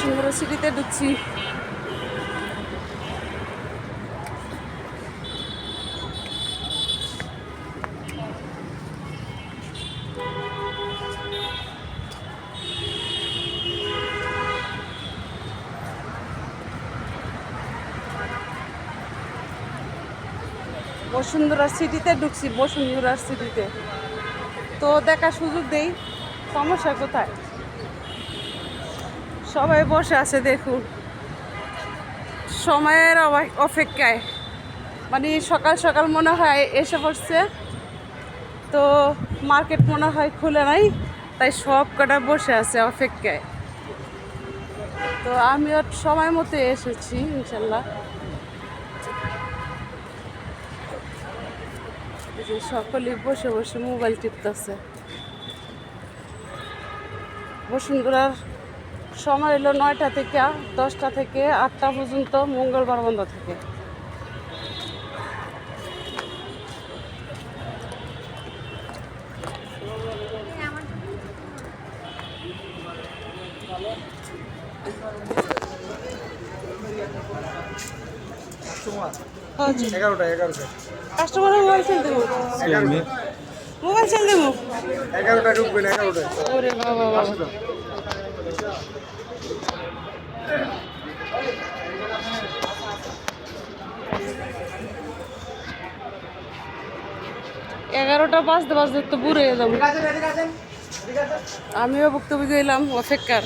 বসুন্ধরা সিটিতে ঢুকছি। বসুন্ধরা সিটিতে ঢুকছি, বসুন্ধরা সিটিতে। তো দেখার সুযোগ দেই, সমস্যা কোথায়? সবাই বসে আছে দেখুন, সময়ের অপেক্ষায়। মানে সকাল সকাল মনে হয় এসে পড়ছে, তো মার্কেট মনে হয় খুলে নাই, তাই সব কটা বসে আছে অপেক্ষায়। তো আমিও সময় মতো এসেছি ইনশাল্লাহ। যে সকলে বসে বসে মোবাইল টিপতেছে। বসুন্ধরার সময় হলো 9টা থেকে 10টা থেকে 8টা পর্যন্ত, মঙ্গলবার বন্ধ থাকে। কাস্টমার মোবাইল সেল দেবো, মোবাইল সেল দেবো। 11টা ঢুকবেন, 11টা। ওরে বাবা বাবা, এগারোটা বাজতে বাজতে তো বুড়ো হয়ে যাবো। আমিও বক্তব্য গেলাম অপেক্ষার।